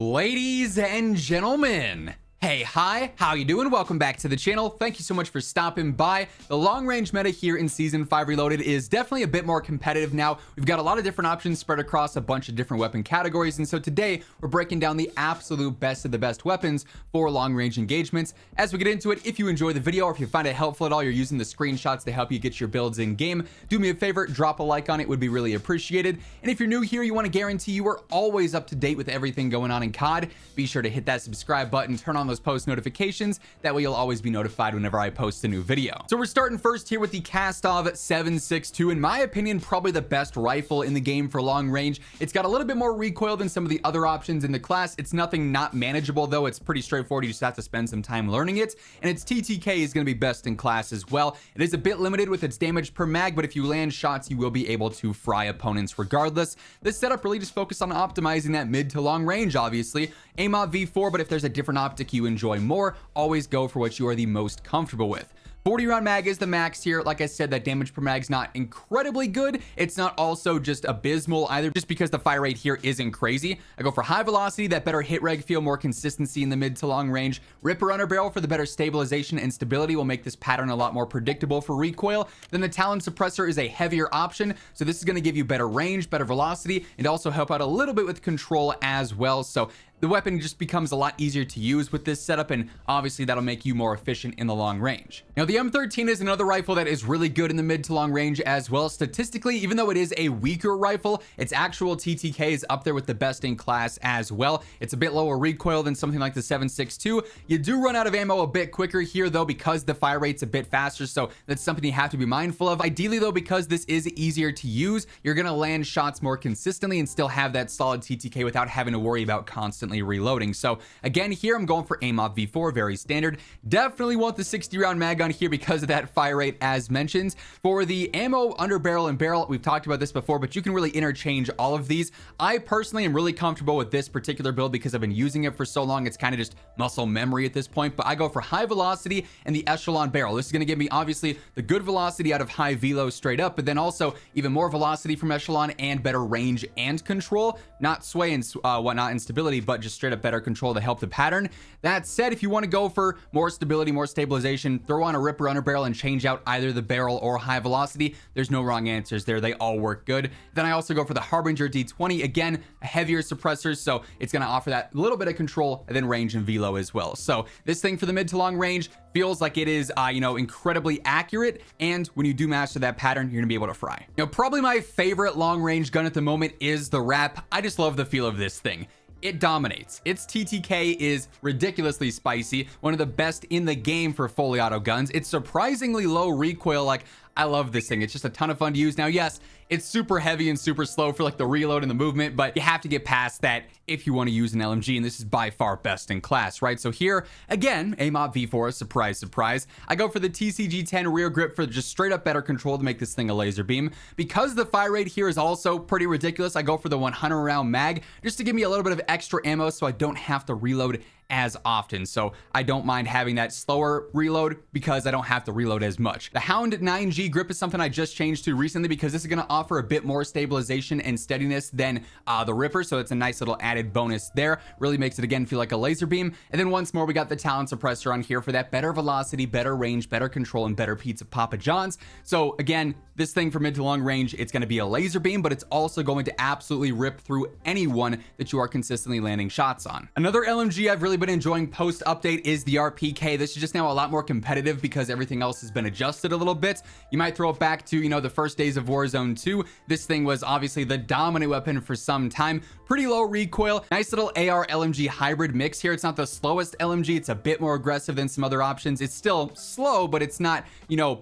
Ladies and gentlemen, hey, hi, how you doing? Welcome back to the channel. Thank you so much for stopping by. The long range meta here in season 5 Reloaded is definitely a bit more competitive now. We've got a lot of different options spread across a bunch of different weapon categories, and so today we're breaking down the absolute best of the best weapons for long range engagements. As we get into it, if you enjoy the video or if you find it helpful at all, you're using the screenshots to help you get your builds in game, do me a favor, drop a like on it, would be really appreciated. And if you're new here, you want to guarantee you are always up to date with everything going on in COD, be sure to hit that subscribe button, turn on those post notifications, that way you'll always be notified whenever I post a new video. So we're starting first here with the Kastov 7.62. In my opinion, probably the best rifle in the game for long range. It's got a little bit more recoil than some of the other options in the class. It's nothing not manageable though. It's pretty straightforward. You just have to spend some time learning it, and its TTK is going to be best in class as well. It is a bit limited with its damage per mag, but if you land shots, you will be able to fry opponents regardless. This setup really just focused on optimizing that mid to long range, obviously. Aim off V4, but if there's a different optic you enjoy more, always go for what you are the most comfortable with. 40 round mag is the max here. Like I said, that damage per mag's not incredibly good. It's not also just abysmal either, just because the fire rate here isn't crazy. I go for high velocity, that better hit reg feel, more consistency in the mid to long range. Ripper under barrel for the better stabilization and stability, will make this pattern a lot more predictable for recoil. Then the Talon suppressor is a heavier option, so this is going to give you better range, better velocity, and also help out a little bit with control as well. So the weapon just becomes a lot easier to use with this setup, and obviously that'll make you more efficient in the long range. Now the M13 is another rifle that is really good in the mid to long range as well. Statistically, even though it is a weaker rifle, its actual TTK is up there with the best in class as well. It's a bit lower recoil than something like the 7.62. You do run out of ammo a bit quicker here though, because the fire rate's a bit faster, so that's something you have to be mindful of. Ideally though, because this is easier to use, you're gonna land shots more consistently and still have that solid TTK without having to worry about constantly reloading. So again, here I'm going for aim off V4, very standard. Definitely want the 60 round mag on here because of that fire rate as mentioned. For the ammo under barrel and barrel, we've talked about this before, but you can really interchange all of these. I personally am really comfortable with this particular build because I've been using it for so long. It's kind of just muscle memory at this point, but I go for high velocity and the echelon barrel. This is going to give me obviously the good velocity out of high velo straight up, but then also even more velocity from echelon and better range and control, not sway and whatnot and stability, but just straight up better control to help the pattern. That said, if you want to go for more stability, more stabilization, throw on a ripper under barrel and change out either the barrel or high velocity. There's no wrong answers there. They all work good. Then I also go for the Harbinger D20. Again, a heavier suppressor, so it's going to offer that little bit of control and then range and velo as well. So this thing for the mid to long range feels like it is, incredibly accurate. And when you do master that pattern, you're gonna be able to fry. Now, probably my favorite long range gun at the moment is the RAPP. I just love the feel of this thing. It dominates. Its TTK is ridiculously spicy, one of the best in the game for fully auto guns. It's surprisingly low recoil. Like, I love this thing. It's just a ton of fun to use. Now, yes, it's super heavy and super slow for like the reload and the movement, but you have to get past that if you want to use an LMG, and this is by far best in class, right? So here, again, AMOP V4, surprise, surprise. I go for the TCG-10 rear grip for just straight up better control to make this thing a laser beam. Because the fire rate here is also pretty ridiculous, I go for the 100 round mag just to give me a little bit of extra ammo so I don't have to reload as often. So I don't mind having that slower reload because I don't have to reload as much. The Hound 9G grip is something I just changed to recently because this is going to offer a bit more stabilization and steadiness than the Ripper, so it's a nice little added bonus there. Really makes it again feel like a laser beam. And then once more, we got the Talon suppressor on here for that better velocity, better range, better control, and better pizza Papa John's. So again, this thing for mid to long range, it's going to be a laser beam, but it's also going to absolutely rip through anyone that you are consistently landing shots on. Another LMG I've really been enjoying post update is the RPK. This is just now a lot more competitive because everything else has been adjusted a little bit. You might throw it back to, the first days of Warzone 2. This thing was obviously the dominant weapon for some time. Pretty low recoil, nice little AR LMG hybrid mix here. It's not the slowest LMG. It's a bit more aggressive than some other options. It's still slow, but it's not,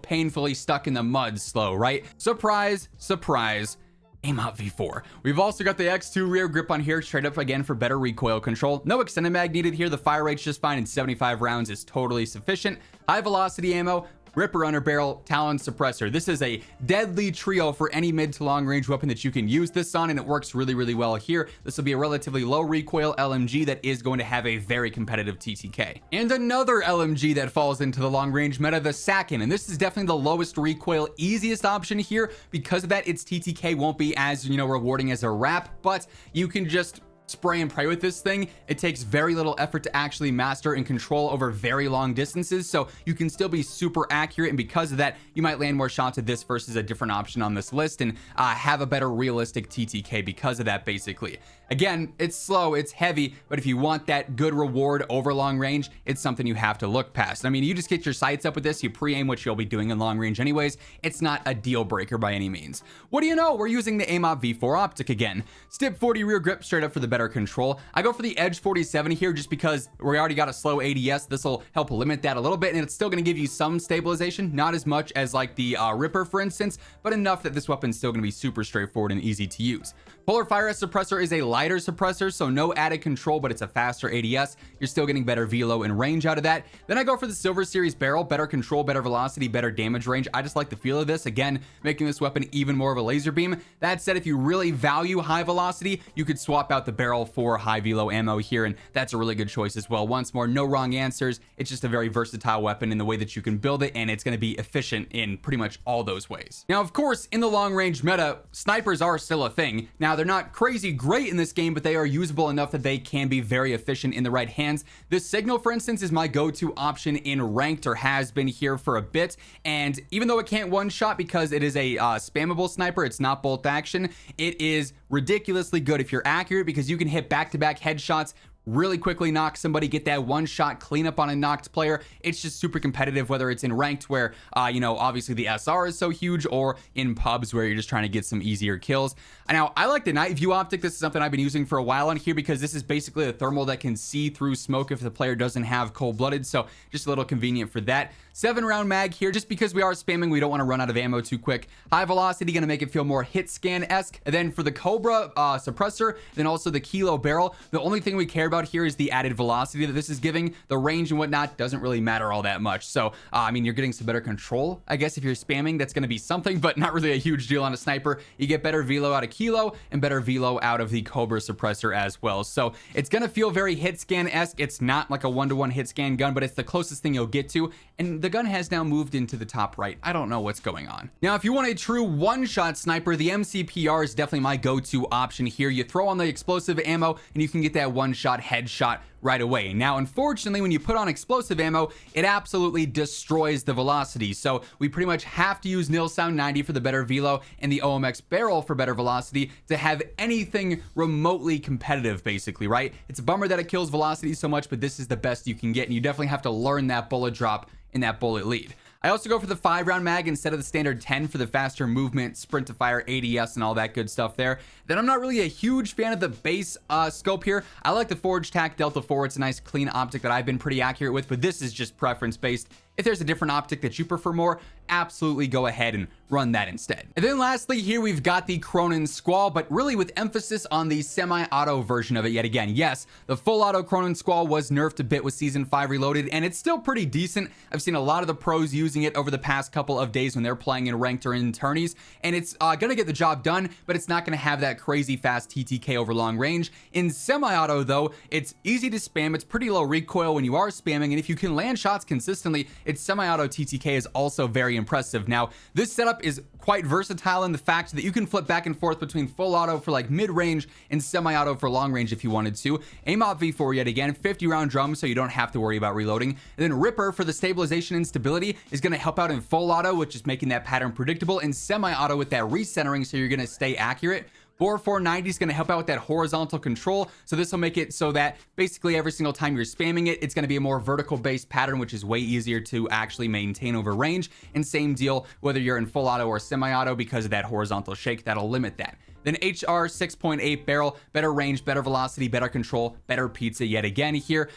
painfully stuck in the mud slow, right? Surprise, surprise. AMOP V4. We've also got the X2 rear grip on here, straight up again for better recoil control. No extended mag needed here. The fire rate's just fine, and 75 rounds is totally sufficient. High velocity ammo, Ripper under barrel, Talon suppressor. This is a deadly trio for any mid to long range weapon that you can use this on, and it works really, really well here. This will be a relatively low recoil LMG that is going to have a very competitive TTK. And another LMG that falls into the long range meta, the Sakin, and this is definitely the lowest recoil, easiest option here. Because of that, its TTK won't be as, rewarding as a RAPP, but you can just spray and pray with this thing. It takes very little effort to actually master and control over very long distances, so you can still be super accurate, and because of that, you might land more shots with this versus a different option on this list, and have a better realistic TTK because of that. Basically, again, it's slow, it's heavy, but if you want that good reward over long range, it's something you have to look past. I mean, you just get your sights up with this, you pre-aim, which you'll be doing in long range anyways. It's not a deal breaker by any means. What do you know, we're using the AIM-OP V4 optic again. Stip 40 rear grip straight up for the better control. I go for the Edge 47 here just because we already got a slow ADS. This will help limit that a little bit, and it's still going to give you some stabilization, not as much as like the Ripper, for instance, but enough that this weapon's still going to be super straightforward and easy to use. Polar Fire suppressor is a lighter suppressor, so no added control, but it's a faster ADS. You're still getting better velo and range out of that. Then I go for the Silver Series barrel, better control, better velocity, better damage range. I just like the feel of this, again, making this weapon even more of a laser beam. That said, if you really value high velocity, you could swap out the barrel for high velo ammo here, and that's a really good choice as well. Once more, no wrong answers. It's just a very versatile weapon in the way that you can build it, and it's going to be efficient in pretty much all those ways. Now, of course, in the long range meta, snipers are still a thing. Now, they're not crazy great in this game, but they are usable enough that they can be very efficient in the right hands. This Signal, for instance, is my go-to option in ranked, or has been here for a bit, and even though it can't one-shot because it is a spammable sniper, it's not bolt action, it is ridiculously good if you're accurate because you can hit back-to-back headshots, really quickly knock somebody, get that one shot cleanup on a knocked player. It's just super competitive, whether it's in ranked where you know, obviously the SR is so huge, or in pubs where you're just trying to get some easier kills. Now, I like the night view optic. This is something I've been using for a while on here because this is basically a thermal that can see through smoke if the player doesn't have cold-blooded, so just a little convenient for that. 7-round mag here, just because we are spamming, we don't want to run out of ammo too quick. High velocity, gonna make it feel more hit scan-esque. And then for the Cobra suppressor, then also the Kilo barrel, the only thing we care about here is the added velocity that this is giving. The range and whatnot doesn't really matter all that much. So I mean, you're getting some better control, I guess. If you're spamming, that's gonna be something, but not really a huge deal on a sniper. You get better velo out of Kilo and better velo out of the Cobra suppressor as well. So it's gonna feel very hit scan-esque. It's not like a 1-to-1 hit scan gun, but it's the closest thing you'll get to, and the gun has now moved into the top right. I don't know what's going on. Now, if you want a true one-shot sniper, the MCPR is definitely my go-to option here. You throw on the explosive ammo and you can get that one-shot headshot right away. Now, unfortunately, when you put on explosive ammo, it absolutely destroys the velocity. So we pretty much have to use Nil Sound 90 for the better velo and the OMX barrel for better velocity to have anything remotely competitive, basically, right? It's a bummer that it kills velocity so much, but this is the best you can get, and you definitely have to learn that bullet drop in that bullet lead. I also go for the 5-round mag instead of the standard 10 for the faster movement, sprint to fire, ADS, and all that good stuff there. Then I'm not really a huge fan of the base scope here. I like the Forge Tac Delta 4. It's a nice clean optic that I've been pretty accurate with, but this is just preference based. If there's a different optic that you prefer more, absolutely go ahead and run that instead. And then lastly, here we've got the Cronen Squall, but really with emphasis on the semi-auto version of it yet again. Yes, the full auto Cronen Squall was nerfed a bit with Season 5 Reloaded, and it's still pretty decent. I've seen a lot of the pros using it over the past couple of days when they're playing in ranked or in tourneys, and it's gonna get the job done, but it's not gonna have that crazy fast TTK over long range. In semi-auto though, it's easy to spam, it's pretty low recoil when you are spamming, and if you can land shots consistently, its semi-auto TTK is also very impressive. Now, this setup is quite versatile in the fact that you can flip back and forth between full auto for like mid-range and semi-auto for long range if you wanted to. AIM-OP V4 yet again, 50-round drum, so you don't have to worry about reloading. And then Ripper for the stabilization and stability is going to help out in full auto, which is making that pattern predictable, and semi-auto with that recentering, so you're going to stay accurate. Bore 490 is going to help out with that horizontal control, so this will make it so that basically every single time you're spamming it, it's going to be a more vertical based pattern, which is way easier to actually maintain over range. And same deal whether you're in full auto or semi-auto, because of that horizontal shake, that'll limit that. Then HR 6.8 barrel, better range, better velocity, better control, better pizza yet again here.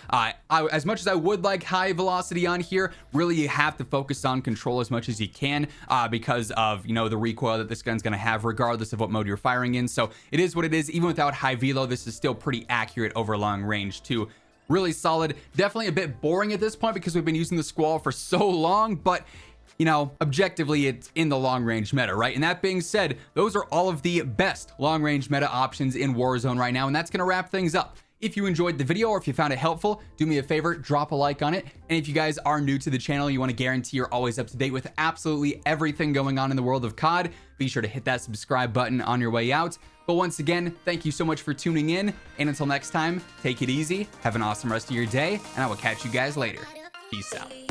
As much as I would like high velocity on here, really you have to focus on control as much as you can because of, you know, the recoil that this gun's going to have regardless of what mode you're firing in. So it is what it is. Even without high velo, this is still pretty accurate over long range too. Really solid. Definitely a bit boring at this point because we've been using the Squall for so long, but you know, objectively, it's in the long range meta, right? And that being said, those are all of the best long range meta options in Warzone right now. And that's going to wrap things up. If you enjoyed the video or if you found it helpful, do me a favor, drop a like on it. And if you guys are new to the channel, you want to guarantee you're always up to date with absolutely everything going on in the world of COD, be sure to hit that subscribe button on your way out. But once again, thank you so much for tuning in, and until next time, take it easy, have an awesome rest of your day, and I will catch you guys later. Peace out.